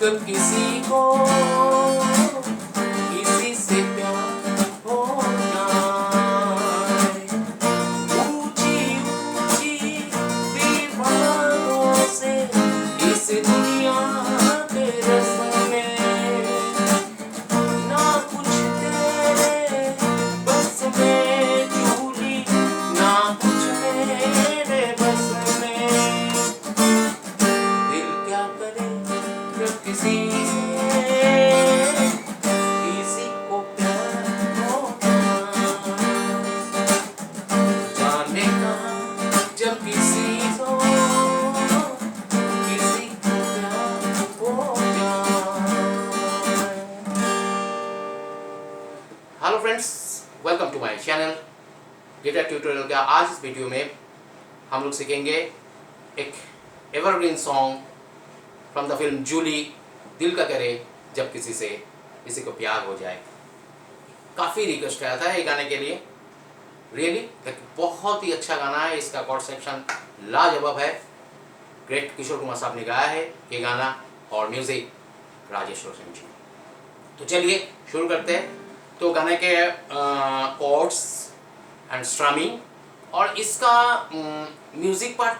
कब किसी को किसी से प्यार हो जाए, ऊंची ऊंची दीवारों से इस दुनिया के रस्ते ना कुछ तेरे बस में झूली, ना कुछ मेरे बस में। दिल क्या करे जब किसी को प्यार हो जाने का, जब किसी को प्यार हो जाए। Hello friends, welcome to my channel guitar tutorial. का आज इस वीडियो में हम लोग सीखेंगे एक evergreen song from the film Julie, दिल का करे जब किसी को प्यार हो जाए। काफ़ी रिक्वेस्ट आया था ये गाने के लिए, रियली बहुत ही अच्छा गाना है। इसका कॉर्ड सेक्शन लाजवाब है। ग्रेट किशोर कुमार साहब ने गाया है ये गाना और म्यूजिक राजेश रोशन जी। तो चलिए शुरू करते हैं। तो गाने के कॉर्ड्स एंड स्ट्रमिंग और इसका म्यूजिक पार्ट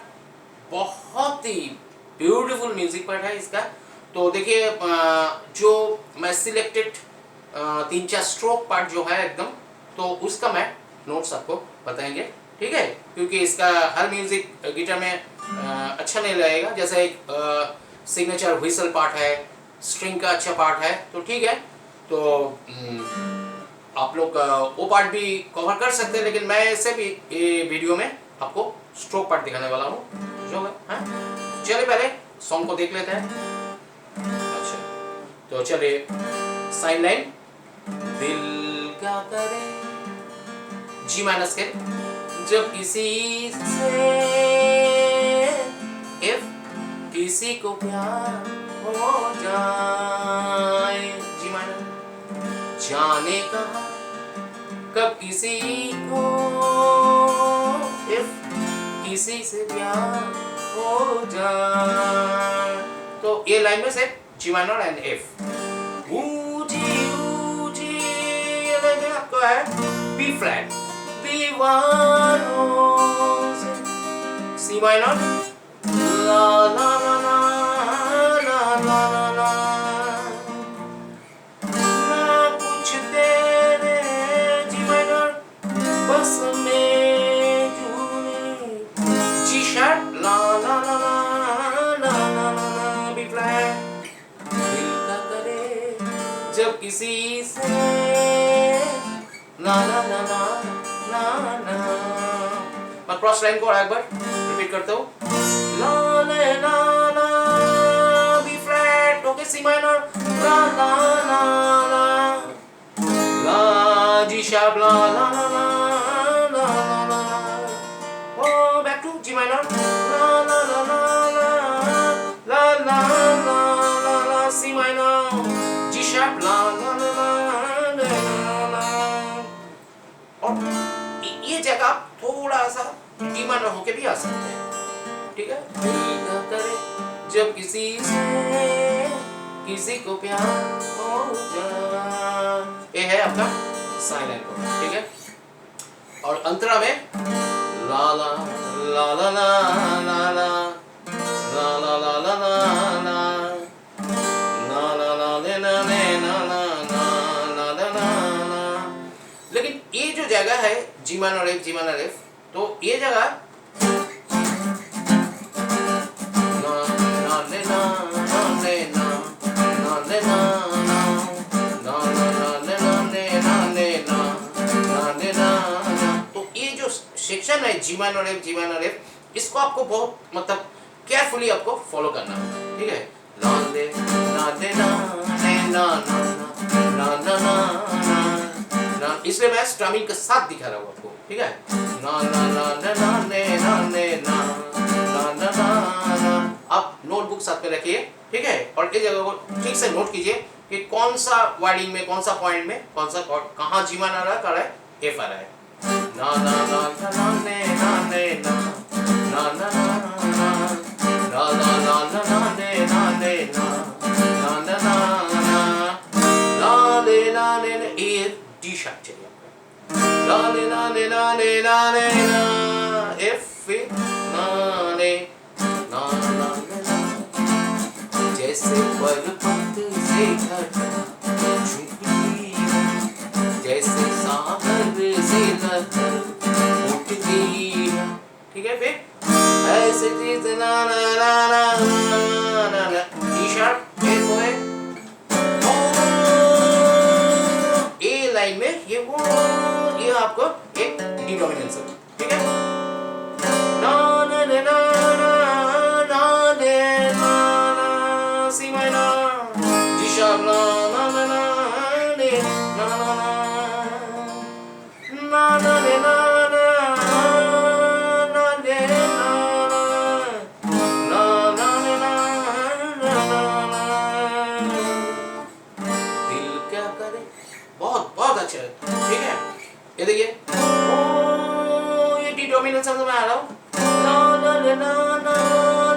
बहुत ही ब्यूटीफुल म्यूजिक पार्ट है इसका। तो देखिए जो मैं सिलेक्टेड 3-4 स्ट्रोक पार्ट जो है एकदम, तो उसका मैं नोट्स आपको बताएंगे, ठीक है, क्योंकि इसका हर म्यूजिक गिटार में अच्छा नहीं लगेगा। जैसे एक सिग्नेचर व्हिसल पार्ट है, स्ट्रिंग का अच्छा पार्ट है, तो ठीक है। तो आप लोग वो पार्ट भी कवर कर सकते हैं, लेकिन मैं ऐसे भी ये वीडियो में आपको स्ट्रोक पार्ट दिखाने वाला हूँ जो है। चलिए पहले सॉन्ग को देख लेते हैं। अच्छा, तो चलिए साइन लाइन। दिल क्या करे जी माइनस के जब किसी से इफ किसी को प्यार हो जाए, जी माइनस। जाने कहा कब किसी को इफ किसी से प्यार हो जाए। तो ये लाइन में से जी माइनर एंड एफ। ऊंची ऊंची लाइन में आपका है बी फ्लैट, दीवारों से सी माइनर, ला ला ला ला ला ला ला ला, ना कुछ तेरे जी माइनर बस में झूले, जी शार्प ला ला ला ला ला ला ला, बी फ्लैट। दिल का करे जब किसी से ला ला ला ला ला ला। मैं क्रॉस लाइन को एक बार रिपीट करता हूँ। ला ले ला ला B flat, okay, C minor ला ला ला ला, ला जी शार्प ला ला ला ला ला ला ला, oh back to G minor ला ला ला ला ला ला ला ला ला, सी माइनर जी शार्प ला ला ला ला ला ला। और ये जगह थोड़ा सा डी माइनर होके भी आ सकते हैं, ठीक है। दिल का करे जब किसी को प्यार हो जाए, ये है आपका साइन लाइन को, ठीक है। और अंतरा में ला ला ला ला ला ला ला ला ला ला ला ला ला ला ला ला ले ना ले ना ला ला ला ला ला। लेकिन ये जो जगह है जी माइनर एफ, जी माइनर एफ, तो ये जगह सेक्शन है जी माइनर एफ, जी माइनर एफ, इसको आपको बहुत मतलब केयरफुली आपको फॉलो करना है, ठीक है। ला ले ना ले ना ले ना ना ना ना ना ना, इसलिए मैं स्ट्रमिंग के साथ दिखा रहा हूँ आपको, ठीक है। ना ना ना ना ना ले ना ले ना ना ना ना। आप नोटबुक साथ में रखिए, ठीक है, और इस जगह को ठीक से नोट कीजिए कि कौन सा वर्डिंग में, कौन सा पॉइंट में, कौन सा कॉर्ड कहाँ जी माइनर आ रहा है, एफ आ रहा है। ना ना ना ना ना ने ना ने ना ना ना ना ना ना ना ना ना ने ना ने ना ना na ne na ne na ne na ne na F na ne na na ne na जैसे पर्वत से घटा झुकी जैसे सागर से लहर उठती ठीक है फिर ऐसे चीज ना ना ना ना ना ना E sharp F है ए लाइन में ये आपको एक डी डोमिनेंस है ठीक है ना ना ना ना ना ना ना सी माइनर जी शार्प ना ना ना ना ने ना ना ना ना ना ने ना ना ना ने ना ना ने ना ना दिल क्या करे बहुत बहुत अच्छा है ठीक है ये देखिए ये डी डोमिनेंस समझ में आ रहा हूँ ना ना ना ना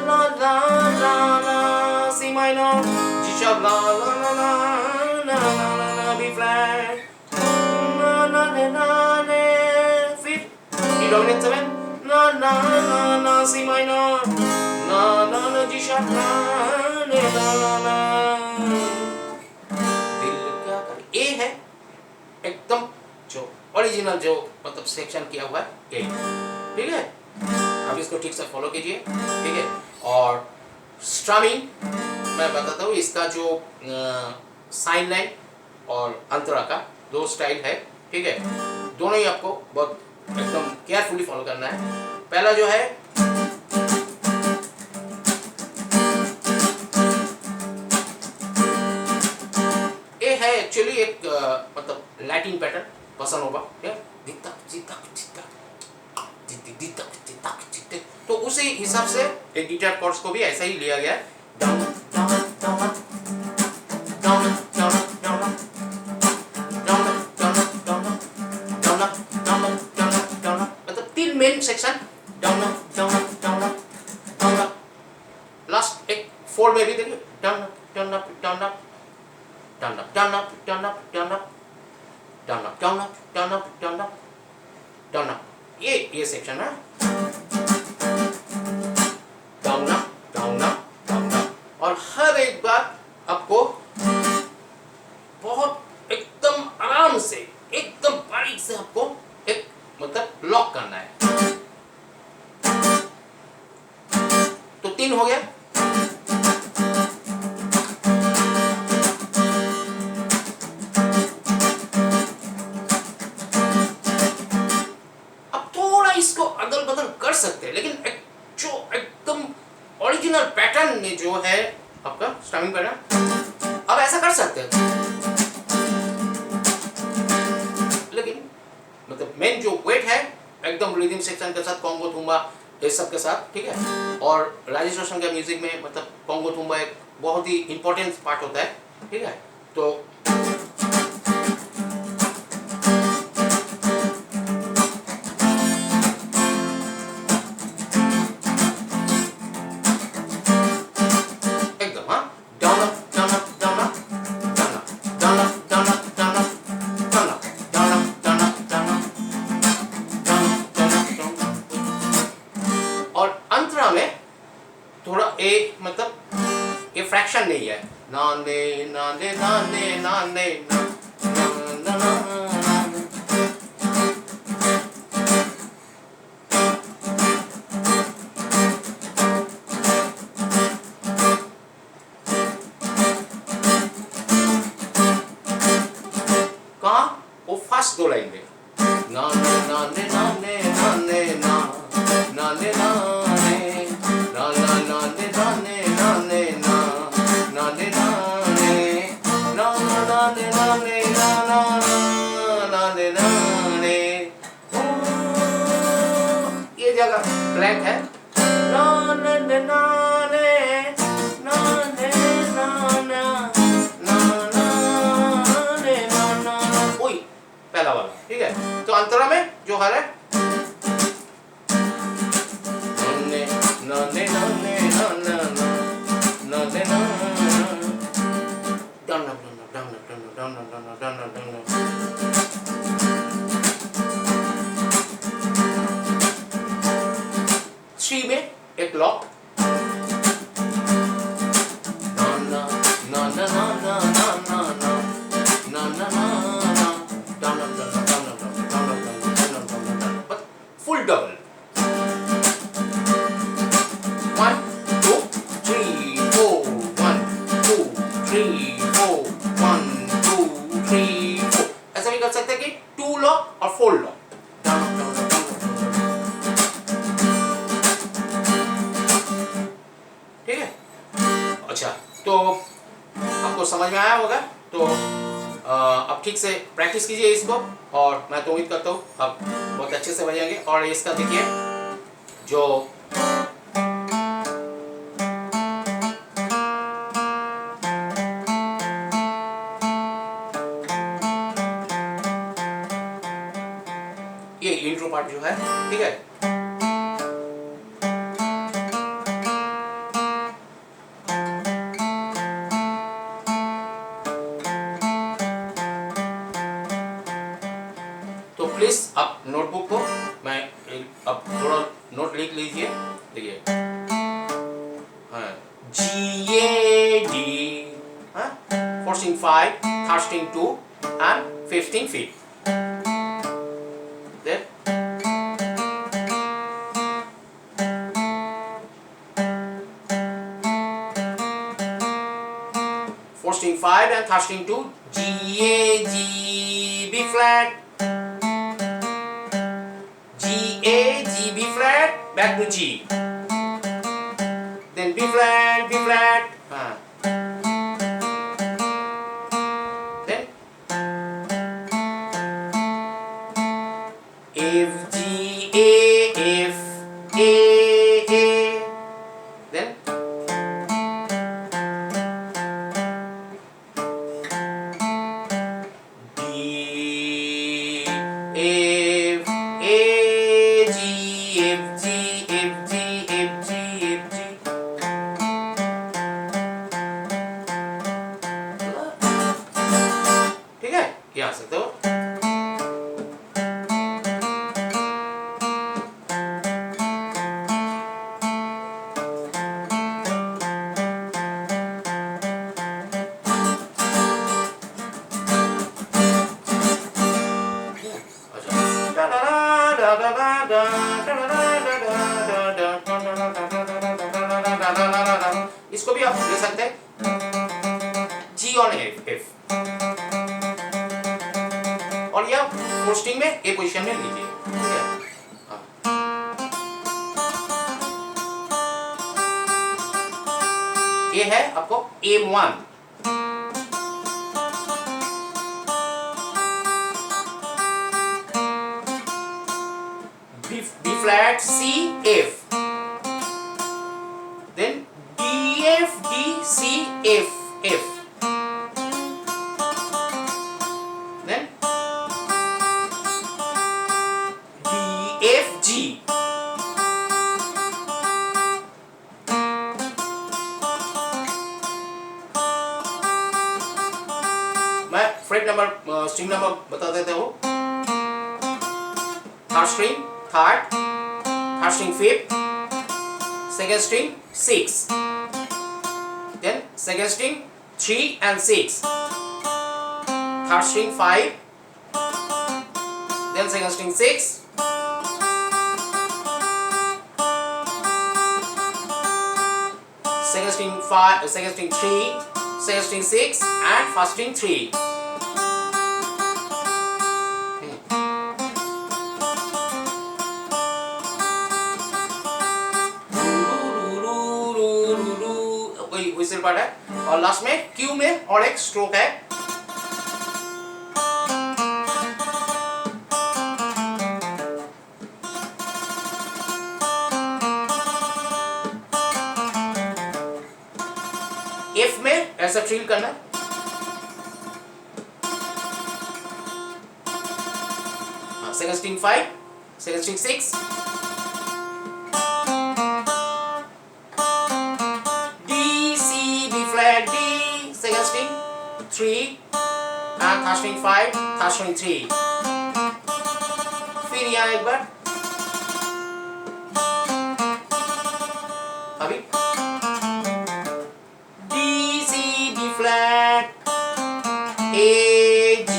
ना ना ना ना सी माइनर जी शार्प ला ला ला ला ना ना ना ना बी फ्लैट ना ना ना ने फिर डी डोमिनेंस सेवन ना ना ना ना सी माइनर ना ना ना जी शार्प ला ने ना ना दिल क्या करे ए है एकदम जो ओरिजिनल जो मतलब सेक्शन किया हुआ है ये ठीक है आप इसको ठीक से फॉलो कीजिए ठीक है और स्ट्रमिंग मैं बताता हूँ इसका जो साइन लाइन और अंतरा का दो स्टाइल है ठीक है दोनों ही आपको बहुत एकदम केयरफुली फॉलो करना है पहला जो है ये है एक्चुअली एक मतलब लैटिन पैटर्न पसंद होगा दिता जिता जिता दिता जिता जिता तो उसी हिसाब से एक गिटार कॉर्ड्स को भी ऐसा ही लिया गया है down down down down down down down down down down down down down मतलब तीन main section down down down down last एक फोर में भी देखिए down down up down up down up down up down up down up down up down up down up down up down up ये section है down up down up down up और हर एक बार आपको बहुत एकदम आराम से एकदम बारीक से आपको एक मतलब लॉक करना है तो तीन हो गया इसको अदल बदल कर सकते हैं लेकिन जो एकदम ओरिजिनल पैटर्न में जो है आपका स्टमिंग पैटर्न अब ऐसा कर सकते हैं लेकिन मतलब मेन जो वेट है एकदम रिदम सेक्शन के साथ कॉन्गो थुम्बा इस सब के साथ ठीक है और राजेश रोशन के म्यूजिक में मतलब कॉन्गो थुम्बा एक बहुत ही इंपॉर्टेंट पार्ट होता है ठीक है तो थोड़ा ए मतलब ये फ्रैक्शन नहीं है नाने नाने नाने नाने ना ना ना कहाँ वो फर्स्ट दो लाइन में नाने नाने नाने नाने ना नाने नाने ना ना नाने नाने नाने ना नाने नाने ना नाने नाने ना ना नाने नाने ये जगह ब्लैंक है नाने नाने नाने नाने नाने नाने ओए पहला वाला ठीक है तो अंतरा में जो हर है नाने नाने नाने नाने नाने अच्छा, तो आपको समझ में आया होगा। तो अब ठीक से प्रैक्टिस कीजिए इसको, और मैं तो उम्मीद करता हूँ आप बहुत अच्छे से बजाएंगे। और इसका देखिए जो ये इंट्रो पार्ट जो है, ठीक है, तो प्लीज आप नोटबुक को मैं अब थोड़ा नोट लिख लीजिए। देखिए G A D, four string 5, third string 2 and fifth string 5. Then four string 5 and third string 2, G A G B flat, G A G B flat, back to G, then B flat, then F G A F A, then D F A G F G F G F G F G, ठीक है, ये आ सकते हो। इसको भी आप ले सकते हैं G on F, और यह फोर्थ स्ट्रिंग में ए पोजीशन में लीजिए, ठीक है। ये है आपको M1, B flat C F, then D F D C F F, then D F G, मैं फ्रेट नंबर स्ट्रिंग नंबर बता देता हूँ। Third string third string 5th, second string 6, then second string 3 and 6, third string 5, then second string 6, second string 5, second string 3, second string 6 and first string 3. Whistle part है, और last में Q में और एक stroke है। एफ में ऐसा ट्रिल करना, second string 5, second string 6, second string 3 and third string 5, third string 3, फिर यहाँ एक बार अभी D C B flat A G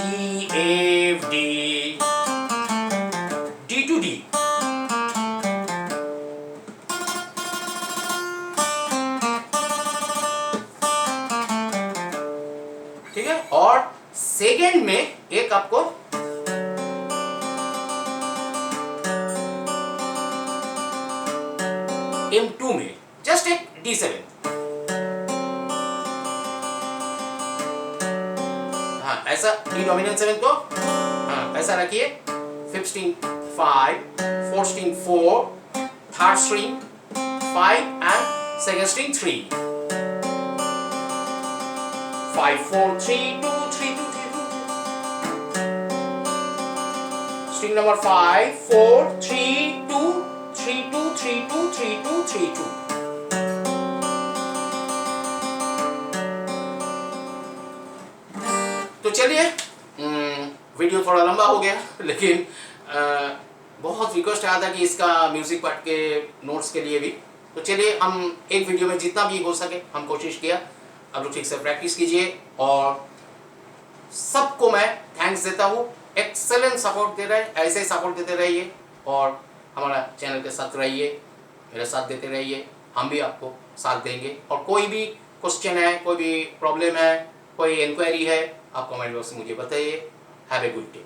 F D, D to D, ठीक है। और सेकेंड में एक आपको M2 में जस्ट एक D7, ऐसा डी डोमिनेंट 7 को ऐसा रखिए, 5th string 5, 4th string 4, 3rd string 5 and 2nd string 3. 5 4 3 2 3 2 3 2. String number 5 4 3 2 3 2 3 2 3 2 3 2. तो चलिए, वीडियो थोड़ा लंबा हो गया, लेकिन बहुत रिक्वेस्ट आया था कि इसका म्यूजिक पार्ट के नोट्स के लिए भी। तो चलिए, हम एक वीडियो में जितना भी हो सके हम कोशिश किया। आप लोग ठीक से प्रैक्टिस कीजिए और सबको मैं थैंक्स देता हूँ। एक्सेलेंट सपोर्ट दे रहे हैं, ऐसे ही सपोर्ट देते रहिए और हमारा चैनल के साथ रहिए, मेरे साथ देते रहिए, हम भी आपको साथ देंगे। और कोई भी क्वेश्चन है, कोई भी प्रॉब्लम है, कोई इंक्वायरी है, आप कमेंट बॉक्स में मुझे बताइए। Have a good day.